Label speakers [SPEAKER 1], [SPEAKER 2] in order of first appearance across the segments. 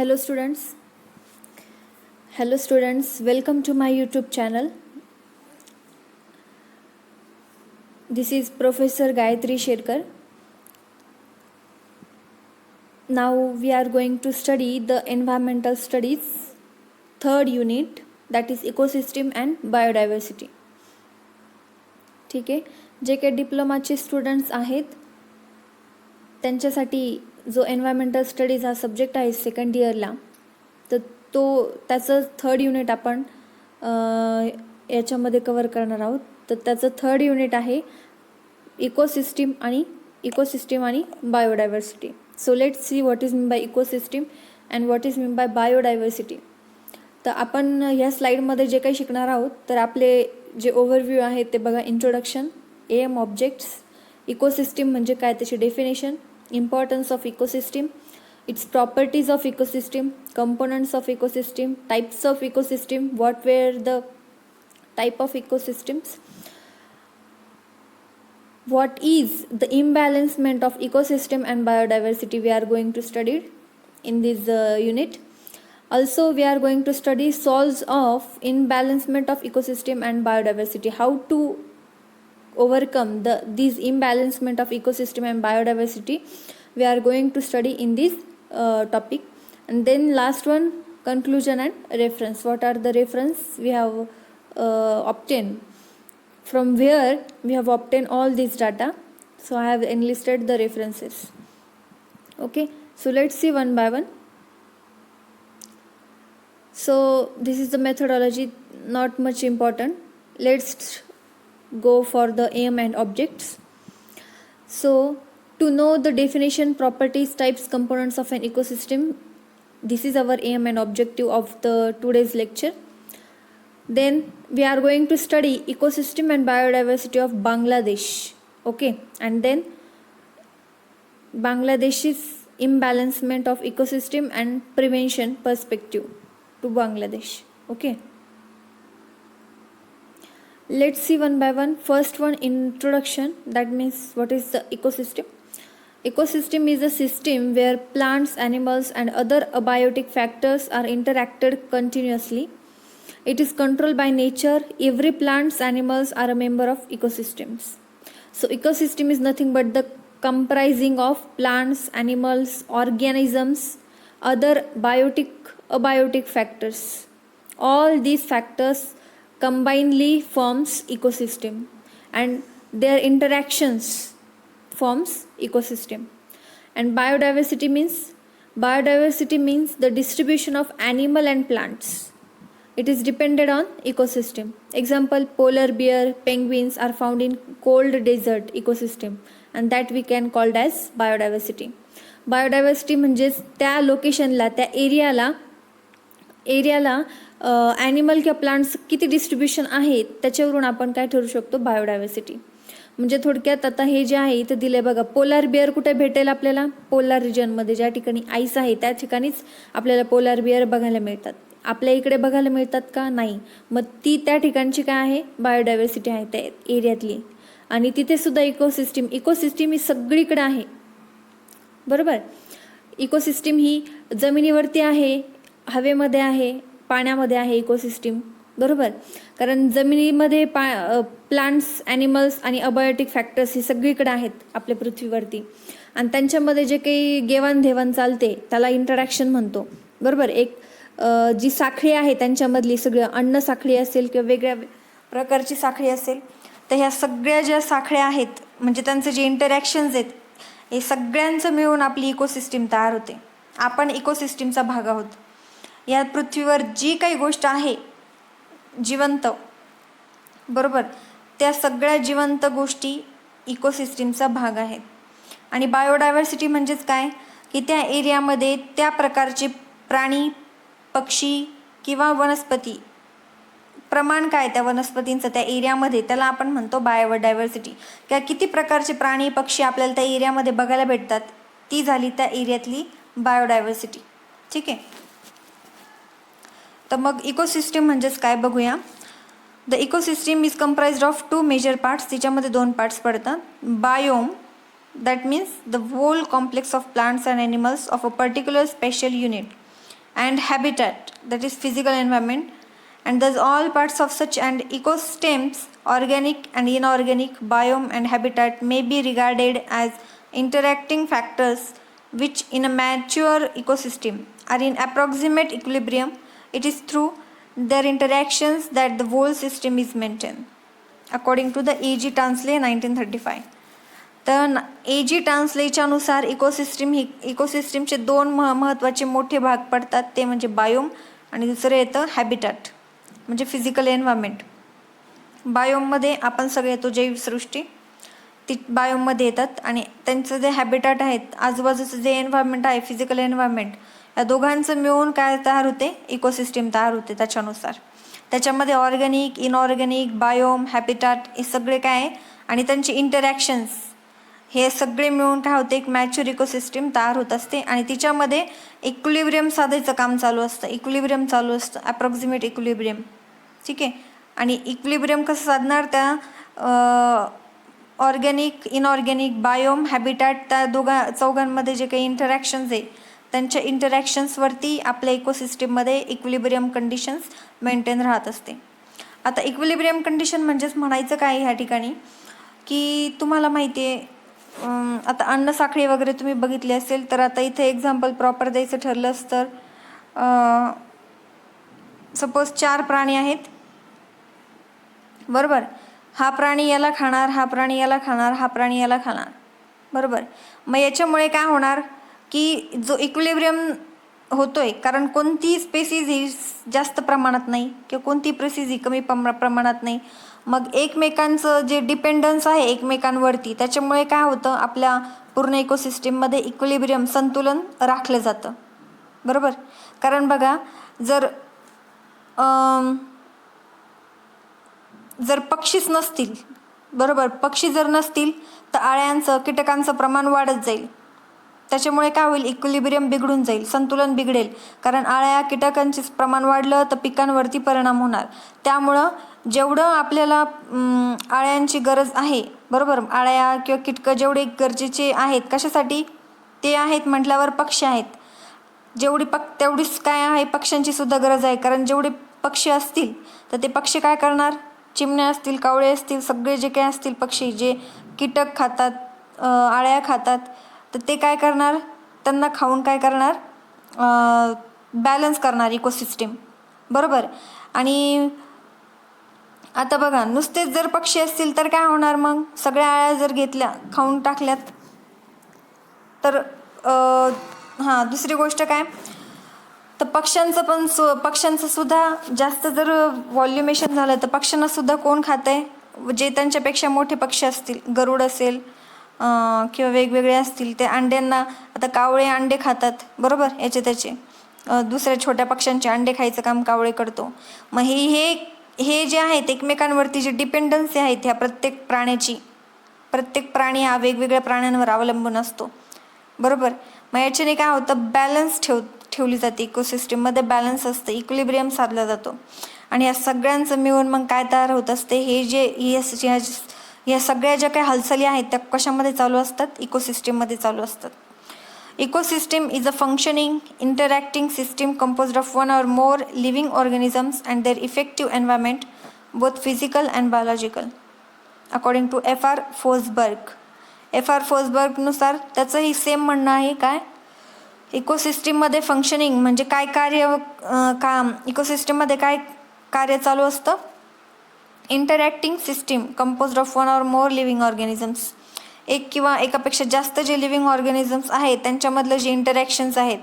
[SPEAKER 1] Hello students. Hello students, welcome to my YouTube channel. This is Professor Gayatri Sherkar. Now we are going to study the environmental studies third unit, that is ecosystem and biodiversity. ठीक आहे, जे काही डिप्लोमाचे students आहेत त्यांच्यासाठी जो environmental studies हा subject आहे second इयरला, तर त्याचं थर्ड युनिट आपण याच्यामध्ये कवर करणार आहोत. तर त्याचं थर्ड युनिट आहे इकोसिस्टीम आणि biodiversity. So let's see what is mean by ecosystem and what is mean by biodiversity. तर आपण ह्या स्लाईडमध्ये जे काही शिकणार आहोत, तर आपले जे ओव्हरव्ह्यू आहे ते बघा. इंट्रोडक्शन, एम, ऑब्जेक्ट्स, इकोसिस्टीम म्हणजे काय त्याची definition, importance of ecosystem, its properties of ecosystem, components of ecosystem, types of ecosystem, what were the type of ecosystems, what is the imbalancement of ecosystem and biodiversity we are going to study in this unit. Also we are going to study source of imbalancement of ecosystem and biodiversity, how to overcome these imbalancement of ecosystem and biodiversity we are going to study in this topic. And then last one, conclusion and reference. What are the reference we have obtained, from where we have obtained all this data. So I have enlisted the references. Okay, so let's see one by one. So this is the methodology, not much important. Let's go for the aim and objects. So to know the definition, properties, types, components of an ecosystem, this is our aim and objective of the today's lecture. Then we are going to study ecosystem and biodiversity of Bangladesh. Okay, and then Bangladesh's imbalancement of ecosystem and prevention perspective to Bangladesh. Okay, let's see one by one. First one, introduction, that means what is the ecosystem. Ecosystem is a system where plants, animals and other abiotic factors are interacted continuously. It is controlled by nature. Every plants, animals are a member of ecosystems. So ecosystem is nothing but the comprising of plants, animals, organisms, other biotic, abiotic factors. All these factors combinedly forms ecosystem, and their interactions forms ecosystem. And biodiversity means the distribution of animal and plants. It is dependent on ecosystem. Example, polar bear, penguins are found in cold desert ecosystem, and that we can called as biodiversity. Biodiversity म्हणजेच त्या लोकेशनला, त्या एरियाला animal किंवा plants किती distribution आहे त्याच्यावरून आपण काय ठरवू शकतो, बायोडायव्हर्सिटी. म्हणजे थोडक्यात आता हे जे आहे इथं दिले बघा, पोलार बिअर कुठे भेटेल आपल्याला, पोलार रिजनमध्ये, ज्या ठिकाणी आईस आहे त्या ठिकाणीच आपल्याला पोलार बिअर बघायला मिळतात. आपल्या इकडे बघायला मिळतात का, नाही. मग ती त्या ठिकाणची काय आहे, बायोडायव्हर्सिटी आहे त्या एरियातली. आणि तिथे सुद्धा इकोसिस्टीम ही सगळीकडे आहे, बरोबर. इकोसिस्टीम ही जमिनीवरती आहे, हवेमध्ये आहे, पाण्यामध्ये आहे इकोसिस्टीम, बरोबर. कारण जमिनीमध्ये प्लांट्स, ॲनिमल्स आणि अबायोटिक फॅक्टर्स हे सगळीकडे आहेत आपल्या पृथ्वीवरती, आणि त्यांच्यामध्ये जे काही देवाणघेवाण चालते त्याला इंटरॅक्शन म्हणतो, बरोबर. एक जी साखळी आहे त्यांच्यामधली, सगळं अन्न साखळी असेल किंवा वेगळ्या प्रकारची साखळी असेल, तर ह्या सगळ्या ज्या साखळ्या आहेत म्हणजे त्यांचे जे इंटरॅक्शन्स आहेत हे सगळ्यांचं मिळून आपली इकोसिस्टीम तयार होते. आपण इकोसिस्टीमचा भाग आहोत. या पृथ्वीवर जी काही गोष्ट आहे जिवंत, बरोबर, त्या सगळ्या जिवंत गोष्टी इकोसिस्टीमचा भाग आहेत. आणि बायोडायव्हर्सिटी म्हणजेच काय, की त्या एरियामध्ये त्या प्रकारचे प्राणी, पक्षी किंवा वनस्पती, प्रमाण काय त्या वनस्पतींचं त्या एरियामध्ये, त्याला आपण म्हणतो बायोडायव्हर्सिटी. किंवा किती प्रकारचे प्राणी, पक्षी आपल्याला त्या एरियामध्ये बघायला भेटतात, ती झाली त्या एरियातली बायोडायव्हर्सिटी. ठीक आहे. तर मग इकोसिस्टीम म्हणजेच काय बघूया. The ecosystem is comprised of 2 major parts. तिच्यामध्ये 2 पार्ट्स पडतात. Biome, that means the whole complex of plants and animals of a particular special unit. and habitat, that is physical environment, and thus all parts of such and ecosystems, organic and inorganic, biome and habitat, may be regarded as interacting factors which in a mature ecosystem are in approximate equilibrium. It is through their interactions that the whole system is maintained, according to the A.G. Tansley 1935. तर A.G. टान्सलेच्या नुसार इकोसिस्टीमचे दोन महत्त्वाचे मोठे भाग पडतात, ते म्हणजे biome आणि दुसरं येतं हॅबिटॅट म्हणजे फिजिकल एन्व्हायरमेंट. बायोममध्ये आपण सगळे येतो जैवसृष्टी, ती बायोममध्ये येतात, आणि त्यांचं जे हॅबिटॅट आहेत आजूबाजूचं जे एन्व्हायरमेंट आहे फिजिकल एन्व्हायरमेंट, या दोघांचं मिळून काय तयार होते, इकोसिस्टीम तयार होते. त्याच्यामध्ये ऑर्गॅनिक, इनऑर्गॅनिक, बायोम, हॅबिटॅट हे सगळे काय आहे आणि त्यांचे इंटरॅक्शन्स हे सगळे मिळून काय होते, एक मॅच्युअर इकोसिस्टीम तयार होत असते. आणि तिच्यामध्ये इक्विलिब्रियम साधायचं काम चालू असतं, अप्रॉक्सिमेट इक्विलिब्रियम. ठीक आहे. आणि इक्विलिब्रियम कसं साधणार, त्या ऑर्गॅनिक, इनऑर्गॅनिक, बायोम, हॅबिटॅट त्या चौघांमध्ये जे काही इंटरॅक्शन्स आहे त्यांच्या इंटरॅक्शन्सवरती आपल्या इकोसिस्टीममध्ये इक्विलिब्रियम कंडिशन्स मेंटेन राहत असते. आता इक्विलिब्रियम कंडिशन म्हणजेच म्हणायचं काय ह्या ठिकाणी, की तुम्हाला माहिती आहे आता अन्न साखळी वगैरे तुम्ही बघितली असेल, तर आता इथे एक्झाम्पल प्रॉपर द्यायचं ठरलंच तर सपोज 4 प्राणी आहेत, बरोबर. हा प्राणी याला खाणार, हा प्राणी याला खाणार, हा प्राणी याला खाणार, बरोबर. मग याच्यामुळे काय होणार की जो इक्विलिब्रियम होतोय, कारण कोणती स्पेसीज ही जास्त प्रमाणात नाही किंवा कोणती स्पेसीज ही कमी प्रमाणात नाही, मग एकमेकांचं जे डिपेंडन्स आहे एकमेकांवरती, त्याच्यामुळे काय होतं, आपल्या पूर्ण इकोसिस्टीममध्ये इक्विलिब्रियम संतुलन राखलं जातं, बरोबर. कारण बघा, जर पक्षीच नसतील, बरोबर, पक्षी जर नसतील तर अळ्यांचं, कीटकांचं प्रमाण वाढत जाईल. त्याच्यामुळे काय होईल, इक्विलिब्रियम बिघडून जाईल, संतुलन बिघडेल. कारण अळ्या कीटकांचे प्रमाण वाढलं तर पिकांवरती परिणाम होणार. त्यामुळं जेवढं आपल्याला अळ्यांची गरज आहे, बरोबर, अळ्या किंवा कीटकं जेवढे गरजेचे आहेत, कशासाठी ते आहेत म्हटल्यावर पक्षी आहेत, तेवढीच काय आहे, पक्ष्यांची सुद्धा गरज आहे. कारण जेवढे पक्षी असतील तर ते पक्षी काय करणार, चिमण्या असतील, कावळे असतील, सगळे जे काय असतील पक्षी जे कीटक खातात, अळ्या खातात, तर ते काय करणार, त्यांना खाऊन काय करणार, बॅलन्स करणार इकोसिस्टीम, बरोबर. आणि आता बघा, नुसतेच जर पक्षी असतील तर काय होणार, मग सगळ्या अळ्या जर घेतल्या, खाऊन टाकल्यात, तर दुसरी गोष्ट काय, तर पक्ष्यांचं सुद्धा जास्त जर व्हॉल्युमेशन झालं तर पक्ष्यांना सुद्धा कोण खातंय, जे त्यांच्यापेक्षा मोठे पक्षी असतील, गरुड असेल किंवा वेगवेगळे असतील, ते अंड्यांना, आता कावळे अंडे खातात, बरोबर, त्याचे दुसऱ्या छोट्या पक्ष्यांचे अंडे खायचं काम कावळे करतो. मग हे जे आहेत एकमेकांवरती जे डिपेंडन्सी आहेत ह्या प्रत्येक प्राणी हा वेगवेगळ्या प्राण्यांवर अवलंबून असतो, बरोबर. मग याच्याने काय होतं, बॅलन्स ठेवली जाते, इकोसिस्टीममध्ये बॅलन्स असतं, इक्विलिब्रियम साधला जातो. आणि या सगळ्यांचं मिळून मग काय तयार होत असते, या सगळ्या ज्या काही हालचाली आहेत त्या कशामध्ये चालू असतात, इकोसिस्टीममध्ये चालू असतात. Ecosystem is a functioning interacting system composed of one or more living organisms and their effective environment both physical and biological, according to F.R. Fosberg. F.R. फोसबर्गनुसार त्याचंही सेम म्हणणं आहे, काय, इकोसिस्टीममध्ये फंक्शनिंग म्हणजे काय इकोसिस्टीममध्ये काय कार्य चालू असतं, interacting system composed of one or more living organisms, एक किंवा एकापेक्षा जास्त जे लिव्हिंग ऑर्गॅनिझम्स आहेत त्यांच्यामधलं जे इंटरॅक्शन्स आहेत,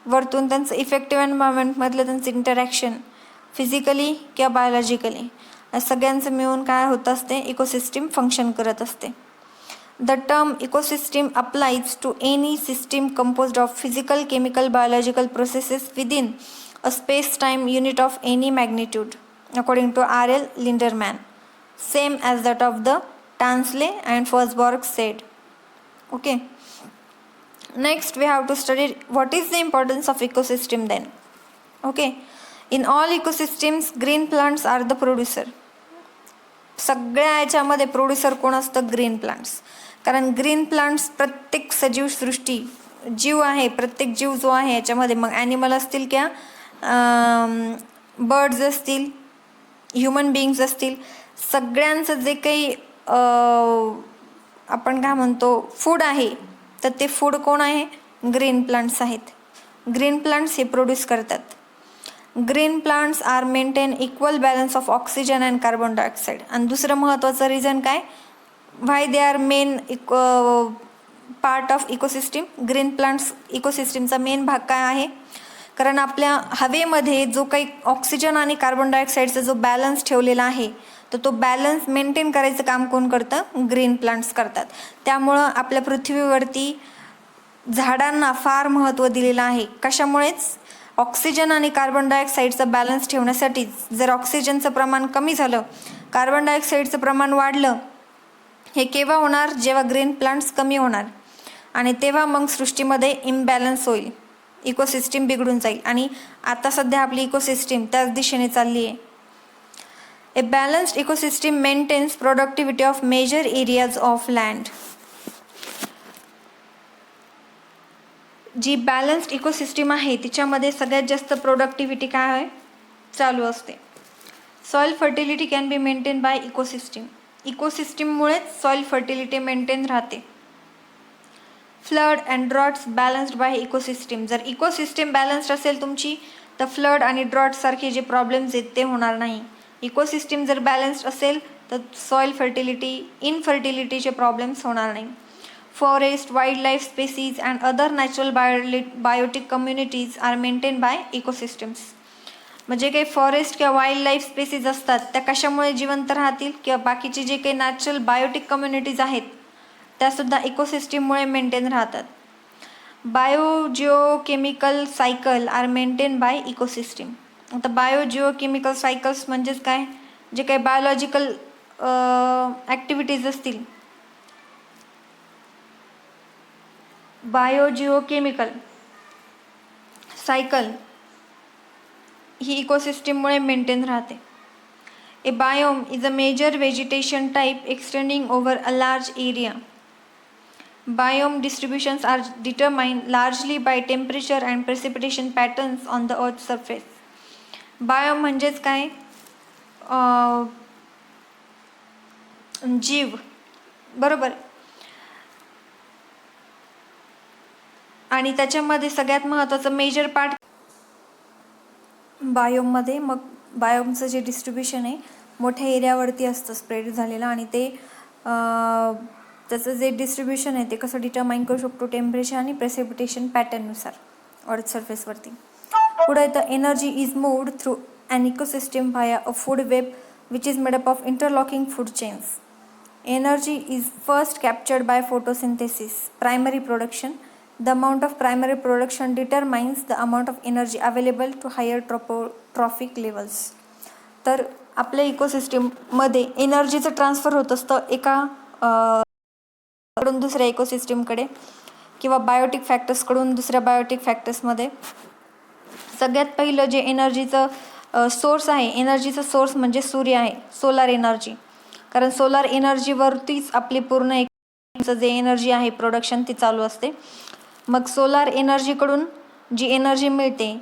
[SPEAKER 1] वरतून त्यांचं इफेक्टिव्ह एन्व्हायरमेंटमधलं त्यांचं इंटरॅक्शन फिजिकली किंवा बायोलॉजिकली, या सगळ्यांचं मिळून काय होत असते, इकोसिस्टीम फंक्शन करत असते. The term ecosystem applies to any system composed of physical, chemical, biological processes within a space-time unit of any magnitude, according to R.L. Linderman, same as that of the Tansley and Fosberg said. Okay. Next, we have to study what is the importance of ecosystem then. Okay. In all ecosystems, green plants are the producer. सगळ्या याच्यामध्ये producer कोण असतं, green plants. कारण green plants प्रत्येक सजीव सृष्टी जीव आहे, प्रत्येक जीव जो आहे याच्यामध्ये, मग ॲनिमल असतील किंवा बर्ड्स असतील, ह्युमन बिईंग्स असतील, सगळ्यांचं जे काही आपण काय म्हणतो फूड आहे, तर ते फूड कोण आहे? ग्रीन प्लांट्स आहेत. ग्रीन प्लांट्स हे प्रोड्यूस करतात. Green plants are maintain equal balance of oxygen and carbon dioxide. आणि दुसरं महत्त्वाचं रिझन काय? Why they are main part of ecosystem. Green plants इकोसिस्टीमचा मेन भाग काय आहे? कारण आपल्या हवेमध्ये जो काही ऑक्सिजन आणि कार्बन डायऑक्साईडचा जो बॅलन्स ठेवलेला आहे, तर तो बॅलन्स मेंटेन करायचं काम कोण करतं? ग्रीन प्लांट्स करतात. त्यामुळं आपल्या पृथ्वीवरती झाडांना फार महत्त्व दिलेलं आहे. कशामुळेच? ऑक्सिजन आणि कार्बन डायऑक्साईडचा बॅलन्स ठेवण्यासाठी. जर ऑक्सिजनचं प्रमाण कमी झालं, कार्बन डायऑक्साईडचं प्रमाण वाढलं, हे केव्हा होणार? जेव्हा ग्रीन प्लांट्स कमी होणार, आणि तेव्हा मग सृष्टीमध्ये इम्बॅलन्स होईल, इकोसिस्टीम बिघडून जाईल. आणि आता सध्या आपली इकोसिस्टीम त्याच दिशेने चालली आहे. A balanced ecosystem maintains productivity of major areas of land. जी बॅलन्स्ड इकोसिस्टीम आहे तिच्यामध्ये सगळ्यात जास्त प्रोडक्टिव्हिटी काय आहे? चालू असते. Soil fertility can be maintain by ecosystem. इकोसिस्टीममुळेच सॉइल फर्टिलिटी मेंटेन राहते. Flood and droughts balanced by ecosystem. जर इकोसिस्टीम बॅलन्स्ड असेल तुमची, तर फ्लड आणि ड्रॉट सारखे जे प्रॉब्लेम्स आहेत ते होणार नाही. इकोसिस्टीम जर बॅलन्स्ड असेल तर सॉइल फर्टिलिटी, इनफर्टिलिटीचे प्रॉब्लेम्स होणार नाही. Forest, wild life species and other natural biotic communities are maintain by ecosystems. म्हणजे काही फॉरेस्ट किंवा वाईल्ड लाईफ स्पेसीज असतात, त्या कशामुळे जिवंत राहतील? किंवा बाकीचे जे काही नॅचरल बायोटिक कम्युनिटीज आहेत त्यासुद्धा इकोसिस्टीममुळे मेंटेन राहतात. Biogeochemical cycle are maintain by ecosystem. आता बायोजिओकेमिकल सायकल्स म्हणजेच काय? जे काही बायोलॉजिकल ॲक्टिव्हिटीज असतील, बायोजिओकेमिकल सायकल ही इकोसिस्टीममुळे मेंटेन राहते. A biome is a major vegetation type extending over a large area. Biome distributions are determined largely by temperature and precipitation patterns on the earth surface. Biome म्हणजेच काय? जीव, बरोबर. आणि त्याच्यामध्ये सगळ्यात महत्त्वाचं मेजर पार्ट बायोममध्ये, मग बायोमचं जे डिस्ट्रीब्युशन आहे मोठ्या एरियावरती असतं स्प्रेड झालेलं, आणि ते त्याचं जे डिस्ट्रीब्युशन आहे ते कसं डिटरमाइन करू शकतो? टेम्परेचर आणि प्रेसिपिटेशन पॅटर्ननुसार अर्थ सरफेसवरती. पुढे येतं energy is moved through an ecosystem via a food web which is made up of interlocking food chains. Energy is first captured by photosynthesis, primary production. The amount of primary production determines the amount of energy available to higher trophic levels. तर आपल्या इकोसिस्टीममध्ये एनर्जीचं transfer होत असतं एका कडून दुसऱ्या इकोसिस्टीमकडे, किंवा Biotique फॅक्टर्सकडून दुसऱ्या Biotique फॅक्टर्समध्ये. सगळ्यात पहिलं जे एनर्जीचं सोर्स आहे, एनर्जीचा सोर्स म्हणजे सूर्य आहे, सोलार एनर्जी. कारण सोलार एनर्जीवरतीच आपली पूर्ण जे एनर्जी आहे प्रोडक्शन ती चालू असते. मग सोलार एनर्जीकडून जी एनर्जी मिळते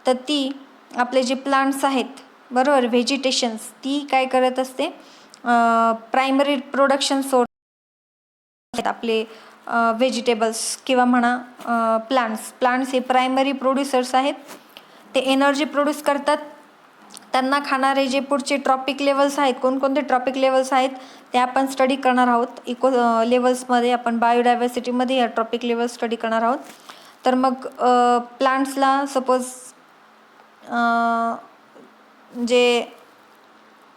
[SPEAKER 1] तर ती आपले जे प्लांट्स आहेत, बरोबर, व्हेजिटेशन्स, ती काय करत असते? प्रायमरी प्रोडक्शन सोर्स आपले व्हेजिटेबल्स किंवा म्हणा प्लांट्स हे प्रायमरी प्रोड्युसर्स आहेत. ते एनर्जी प्रोड्यूस करतात. त्यांना खाणारे जे पुढचे ट्रॉपिक लेवल्स आहेत, कोणकोणते ट्रॉपिक लेवल्स आहेत ते आपण स्टडी करणार आहोत. इको लेवल्समध्ये आपण बायोडायव्हर्सिटीमध्ये या ट्रॉपिक लेवल्स स्टडी करणार आहोत. तर मग प्लांट्सला सपोज जे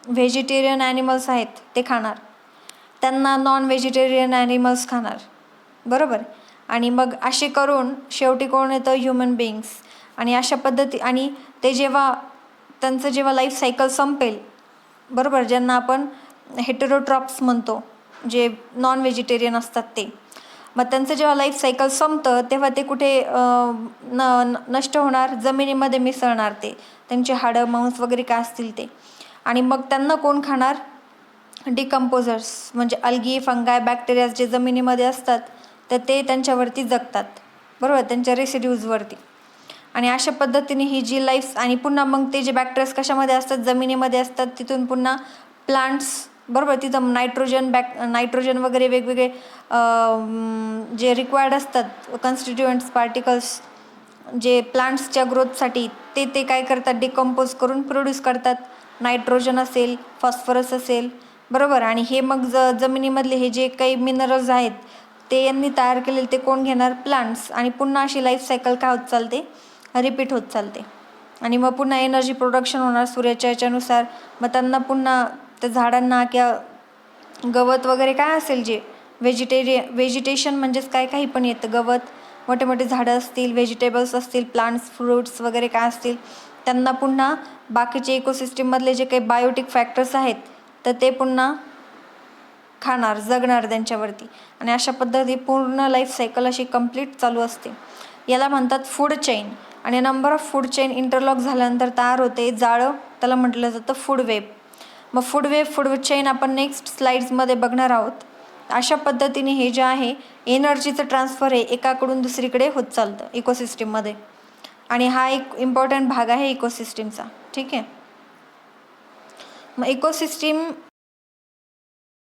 [SPEAKER 1] व्हेजिटेरियन ॲनिमल्स आहेत ते खाणार, त्यांना नॉन व्हेजिटेरियन ॲनिमल्स खाणार, बरोबर. आणि मग असे करून शेवटी कोण येतं? Human beings. आणि अशा पद्धती, आणि ते जेव्हा त्यांचं जेव्हा लाईफ सायकल संपेल, बरोबर, ज्यांना आपण हेटेरोट्रॉप्स म्हणतो, जे नॉन व्हेजिटेरियन असतात ते, मग त्यांचं जेव्हा लाईफ सायकल संपतं तेव्हा ते कुठे नष्ट होणार? जमिनीमध्ये मिसळणार ते, त्यांचे हाडं मांस वगैरे काय असतील ते. आणि मग त्यांना कोण खाणार? डिकम्पोजर्स, म्हणजे अल्गी, फंगाय, बॅक्टेरियाज जे जमिनीमध्ये असतात तर ते त्यांच्यावरती जगतात. बरोबर, त्यांच्या रेसिड्यूजवरती. आणि अशा पद्धतीने ही जी लाईफ, आणि पुन्हा मग ते जे बॅक्टेरियाज कशामध्ये असतात, जमिनीमध्ये असतात, तिथून पुन्हा प्लांट्स, बरोबर, तिथं नायट्रोजन वगैरे वेगवेगळे जे रिक्वायर्ड असतात कन्स्टिट्युएंट्स पार्टिकल्स जे प्लांट्सच्या ग्रोथसाठी, ते काय करतात, डिकम्पोज करून प्रोड्यूस करतात. नायट्रोजन असेल, फॉस्फरस असेल, बरोबर. आणि हे मग जमिनीमधले हे जे काही मिनरल्स आहेत ते यांनी तयार केलेले ते कोण घेणार, प्लांट्स. आणि पुन्हा अशी लाईफ सायकल काय होत चालते, रिपीट होत चालते. आणि मग पुन्हा एनर्जी प्रोडक्शन होणार सूर्याच्या याच्यानुसार. मग त्यांना पुन्हा त्या झाडांना किंवा गवत वगैरे काय असेल जे व्हेजिटेशन म्हणजेच काय, काही पण येतं, गवत, मोठे मोठे झाडं असतील, व्हेजिटेबल्स असतील, प्लांट्स, फ्रूट्स वगैरे काय असतील, त्यांना पुन्हा बाकीचे इकोसिस्टीममधले जे काही बायोटिक फॅक्टर्स आहेत तर ते पुन्हा खाणार, जगणार त्यांच्यावरती. आणि अशा पद्धती पूर्ण लाईफ सायकल अशी कंप्लीट चालू असते. याला म्हणतात फूड चेन. आणि number of food chain interlock झाल्यानंतर तयार होते जाळं, त्याला म्हटलं जातं फूड वेब. मग फूड चेन आपण नेक्स्ट स्लाइड्समध्ये बघणार आहोत. अशा पद्धतीने हे जे आहे एनर्जीचं ट्रान्सफर हे एकाकडून दुसरीकडे होत चालतं इकोसिस्टीममध्ये. आणि हा एक इम्पॉर्टंट भाग आहे इकोसिस्टीमचा. ठीक आहे. मग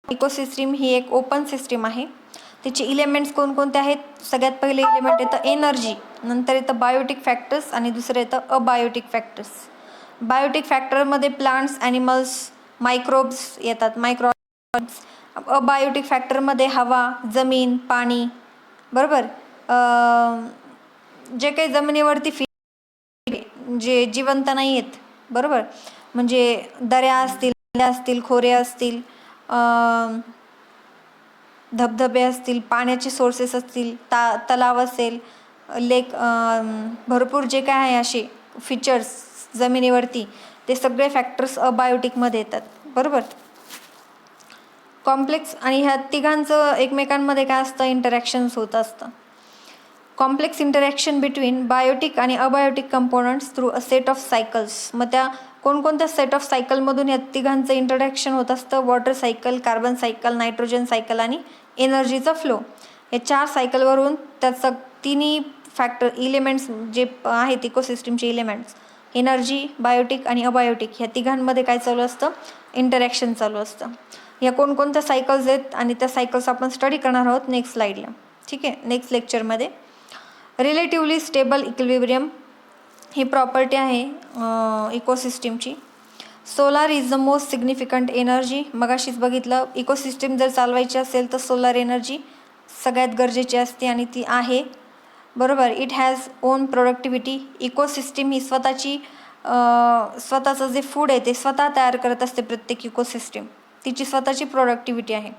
[SPEAKER 1] इकोसिस्टीम ही एक ओपन सिस्टीम आहे. त्याचे इलेमेंट्स कोणकोणते आहेत, सगळ्यात पहिले इलेमेंट येतं एनर्जी, नंतर येतं बायोटिक फॅक्टर्स आणि दुसरं येतं अबायोटिक फॅक्टर्स. बायोटिक फॅक्टरमध्ये प्लांट्स, ॲनिमल्स, मायक्रोब्स येतात, अबायोटिक फॅक्टरमध्ये हवा, जमीन, पाणी, बरोबर, जे काही जमिनीवरती जे जिवंत नाही आहेत, बरोबर, म्हणजे दऱ्या असतील, खोरे असतील, धबधबे असतील, पाण्याचे सोर्सेस असतील, तलाव असेल, लेक, भरपूर जे काय आहे असे फीचर्स जमिनीवरती, ते सगळे फॅक्टर्स अबायोटिकमध्ये येतात, बरोबर. कॉम्प्लेक्स, आणि ह्या तिघांचं एकमेकांमध्ये काय असतं, इंटरॅक्शन्स होत असतं. कॉम्प्लेक्स इंटरॅक्शन बिटवीन बायोटिक आणि abiotic components through a set of cycles. मग त्या कोणकोणत्या सेट ऑफ सायकलमधून या तिघांचं इंटरॅक्शन होत असतं, water cycle, carbon cycle, nitrogen cycle आणि एनर्जीचा फ्लो. या 4 सायकलवरून त्याचं तिन्ही फॅक्टर इलेमेंट्स जे आहेत इकोसिस्टीमचे इलेमेंट्स, एनर्जी, बायोटिक आणि अबायोटिक, ह्या तिघांमध्ये काय चालू असतं, इंटरॅक्शन चालू असतं. या कोणकोणत्या सायकल्स आहेत आणि त्या सायकल्स आपण स्टडी करणार आहोत नेक्स्ट स्लाइडला. ठीक आहे, नेक्स्ट लेक्चरमध्ये. रिलेटिव्हली स्टेबल इक्विलिब्रियम ही प्रॉपर्टी आहे इकोसिस्टीमची. Solar is the most significant energy. मगाशीच बघितलं, इकोसिस्टीम जर चालवायची असेल तर सोलार एनर्जी सगळ्यात गरजेची असते आणि ती आहे, बरोबर. It has own productivity. Ecosystem ही स्वतःचं जे फूड आहे ते स्वतः तयार करत असते. प्रत्येक इकोसिस्टीम तिची स्वतःची प्रोडक्टिव्हिटी आहे.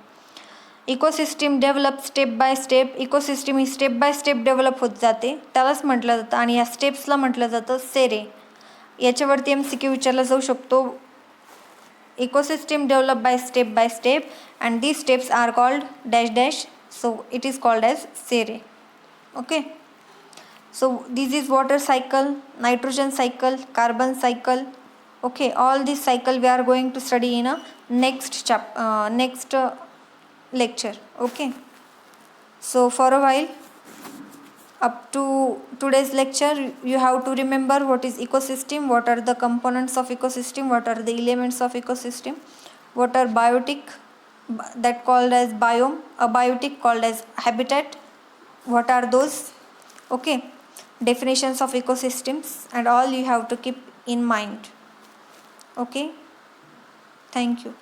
[SPEAKER 1] Ecosystem develop step by step. Ecosystem he step by step develop होत जाते, त्यालाच म्हटलं जातं. आणि या स्टेप्सला म्हटलं जातं सेरे. याच्यावरती MCQ विचारला जाऊ शकतो. Ecosystem develop by step and these steps are called dash dash, so it is called as sere. Okay. So this is water cycle, nitrogen cycle, carbon cycle. Okay, all this cycle we are going to study in a next lecture. Okay, so for a while up to today's lecture you have to remember what is ecosystem, what are the components of ecosystem, what are the elements of ecosystem, what are biotic, that called as biome, abiotic called as habitat, what are those. Okay, definitions of ecosystems and all you have to keep in mind. Okay, thank you.